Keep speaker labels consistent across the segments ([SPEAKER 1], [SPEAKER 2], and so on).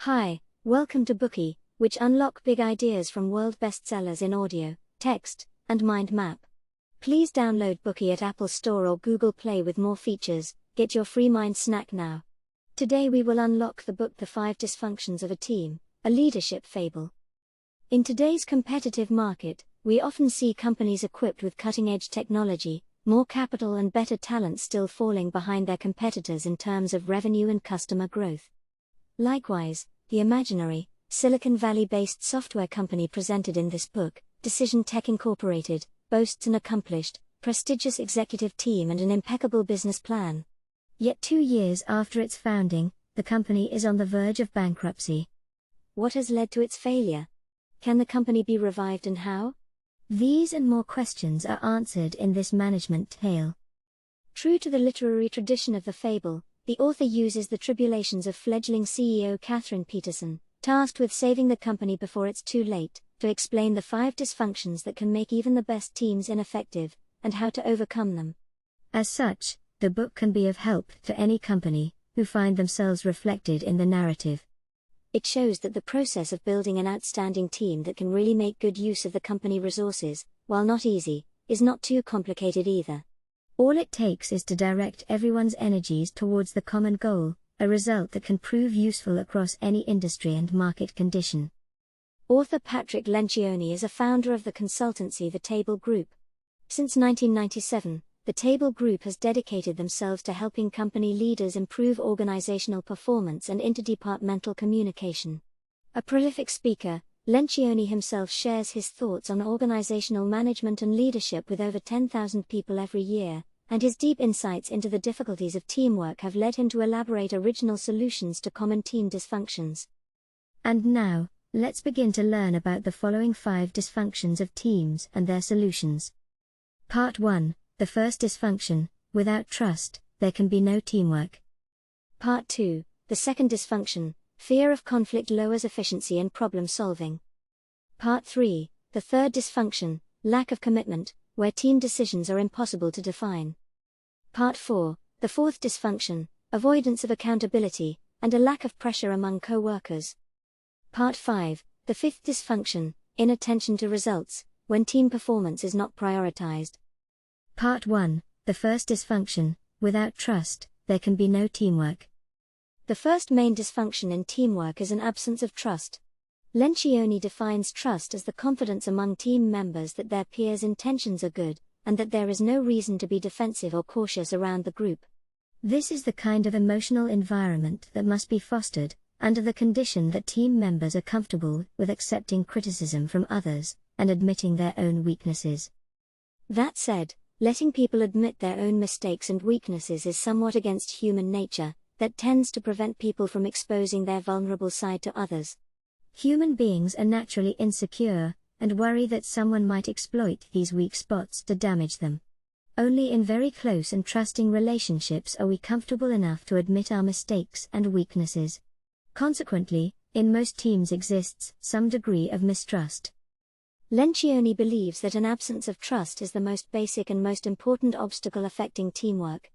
[SPEAKER 1] Hi, welcome to Bookey, which unlock big ideas from world bestsellers in audio, text, and mind map. Please download Bookey at Apple Store or Google Play with more features. Get your free mind snack now. Today we will unlock the book The Five Dysfunctions of a Team, a Leadership Fable. In today's competitive market, we often see companies equipped with cutting-edge technology, more capital and better talent still falling behind their competitors in terms of revenue and customer growth. Likewise, the imaginary, Silicon Valley-based software company presented in this book, DecisionTech Inc., boasts an accomplished, prestigious executive team and an impeccable business plan. Yet 2 years after its founding, the company is on the verge of bankruptcy. What has led to its failure? Can the company be revived and how? These and more questions are answered in this management tale. True to the literary tradition of the fable, the author uses the tribulations of fledgling CEO Kathryn Petersen, tasked with saving the company before it's too late, to explain the 5 dysfunctions that can make even the best teams ineffective, and how to overcome them. As such, the book can be of help to any company who find themselves reflected in the narrative. It shows that the process of building an outstanding team that can really make good use of the company resources, while not easy, is not too complicated either. All it takes is to direct everyone's energies towards the common goal, a result that can prove useful across any industry and market condition. Author Patrick Lencioni is a founder of the consultancy The Table Group. Since 1997, The Table Group has dedicated themselves to helping company leaders improve organizational performance and interdepartmental communication. A prolific speaker, Lencioni himself shares his thoughts on organizational management and leadership with over 10,000 people every year, and his deep insights into the difficulties of teamwork have led him to elaborate original solutions to common team dysfunctions. And now, let's begin to learn about the following 5 dysfunctions of teams and their solutions. Part 1, the first dysfunction: without trust, there can be no teamwork. Part 2, the second dysfunction: fear of conflict lowers efficiency and problem solving. Part 3, the third dysfunction: lack of commitment, where team decisions are impossible to define. Part 4, the fourth dysfunction: avoidance of accountability, and a lack of pressure among co-workers. Part 5, the fifth dysfunction: inattention to results, when team performance is not prioritized. Part 1, the first dysfunction: without trust, there can be no teamwork. The first main dysfunction in teamwork is an absence of trust. Lencioni defines trust as the confidence among team members that their peers' intentions are good, and that there is no reason to be defensive or cautious around the group. This is the kind of emotional environment that must be fostered, under the condition that team members are comfortable with accepting criticism from others, and admitting their own weaknesses. That said, letting people admit their own mistakes and weaknesses is somewhat against human nature, that tends to prevent people from exposing their vulnerable side to others. Human beings are naturally insecure, and worry that someone might exploit these weak spots to damage them. Only in very close and trusting relationships are we comfortable enough to admit our mistakes and weaknesses. Consequently, in most teams exists some degree of mistrust. Lencioni believes that an absence of trust is the most basic and most important obstacle affecting teamwork.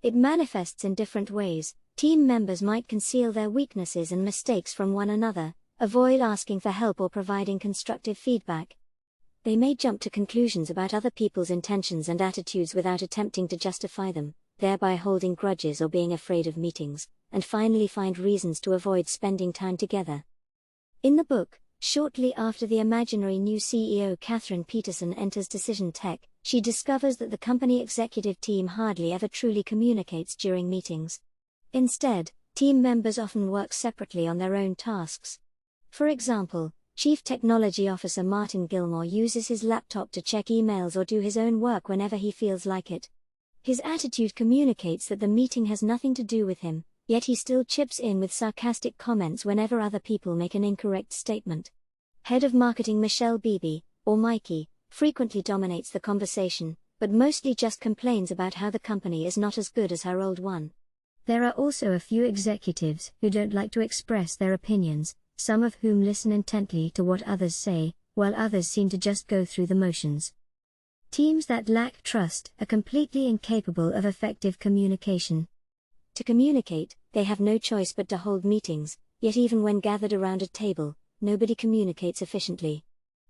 [SPEAKER 1] It manifests in different ways. Team members might conceal their weaknesses and mistakes from one another, avoid asking for help or providing constructive feedback. They may jump to conclusions about other people's intentions and attitudes without attempting to justify them, thereby holding grudges or being afraid of meetings, and finally find reasons to avoid spending time together. In the book, shortly after the imaginary new CEO Kathryn Petersen enters DecisionTech, she discovers that the company executive team hardly ever truly communicates during meetings. Instead, team members often work separately on their own tasks. For example, Chief Technology Officer Martin Gilmore uses his laptop to check emails or do his own work whenever he feels like it. His attitude communicates that the meeting has nothing to do with him, yet he still chips in with sarcastic comments whenever other people make an incorrect statement. Head of Marketing Michelle Beebe, or Mikey, frequently dominates the conversation, but mostly just complains about how the company is not as good as her old one. There are also a few executives who don't like to express their opinions, some of whom listen intently to what others say, while others seem to just go through the motions. Teams that lack trust are completely incapable of effective communication. To communicate, they have no choice but to hold meetings, yet even when gathered around a table, nobody communicates efficiently.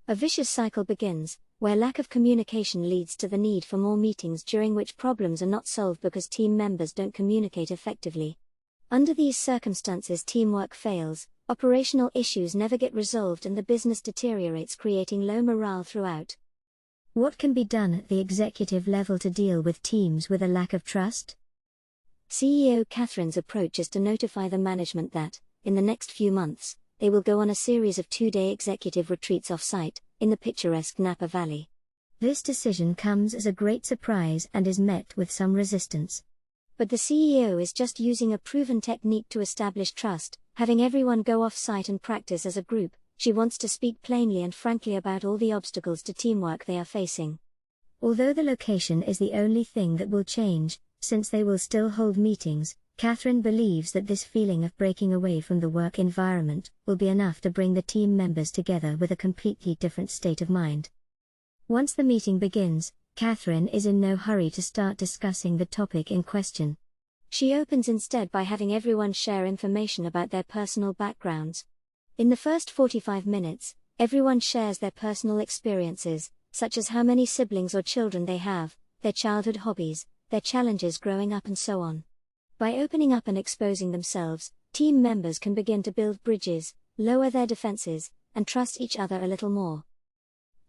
[SPEAKER 1] A vicious cycle begins, where lack of communication leads to the need for more meetings during which problems are not solved because team members don't communicate effectively. Under these circumstances, teamwork fails, operational issues never get resolved, and the business deteriorates, creating low morale throughout. What can be done at the executive level to deal with teams with a lack of trust? CEO Kathryn's approach is to notify the management that, in the next few months, they will go on a series of 2-day executive retreats off-site, in the picturesque Napa Valley. This decision comes as a great surprise and is met with some resistance. But the CEO is just using a proven technique to establish trust, having everyone go off-site and practice as a group. She wants to speak plainly and frankly about all the obstacles to teamwork they are facing. Although the location is the only thing that will change, since they will still hold meetings, Kathryn believes that this feeling of breaking away from the work environment will be enough to bring the team members together with a completely different state of mind. Once the meeting begins, Kathryn is in no hurry to start discussing the topic in question. She opens instead by having everyone share information about their personal backgrounds. In the first 45 minutes, everyone shares their personal experiences, such as how many siblings or children they have, their childhood hobbies, their challenges growing up, and so on. By opening up and exposing themselves, team members can begin to build bridges, lower their defenses, and trust each other a little more.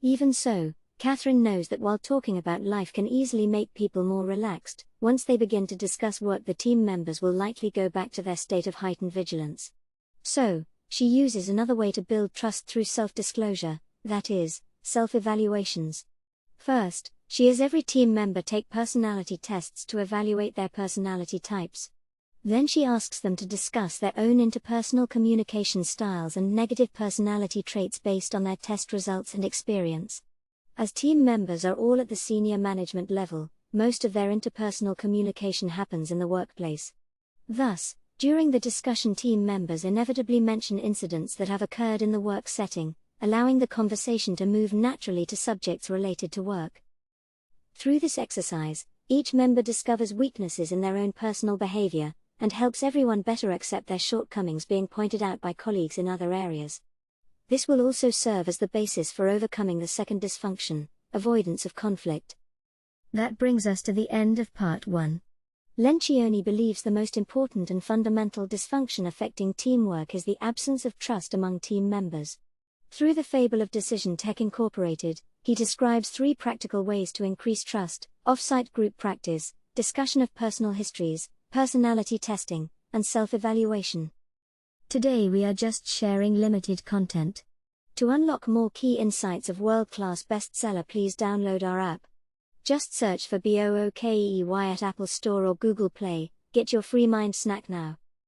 [SPEAKER 1] Even so, Kathryn knows that while talking about life can easily make people more relaxed, once they begin to discuss work, the team members will likely go back to their state of heightened vigilance. So, she uses another way to build trust through self-disclosure, that is, self-evaluations. First, she has every team member take personality tests to evaluate their personality types. Then she asks them to discuss their own interpersonal communication styles and negative personality traits based on their test results and experience. As team members are all at the senior management level, most of their interpersonal communication happens in the workplace. Thus, during the discussion, team members inevitably mention incidents that have occurred in the work setting, allowing the conversation to move naturally to subjects related to work. Through this exercise, each member discovers weaknesses in their own personal behavior, and helps everyone better accept their shortcomings being pointed out by colleagues in other areas. This will also serve as the basis for overcoming the second dysfunction, avoidance of conflict. That brings us to the end of part 1. Lencioni believes the most important and fundamental dysfunction affecting teamwork is the absence of trust among team members. Through the fable of DecisionTech Inc., he describes 3 practical ways to increase trust: off-site group practice, discussion of personal histories, personality testing, and self-evaluation. Today we are just sharing limited content. To unlock more key insights of world-class bestseller, please download our app. Just search for Bookey at Apple Store or Google Play. Get your free mind snack now.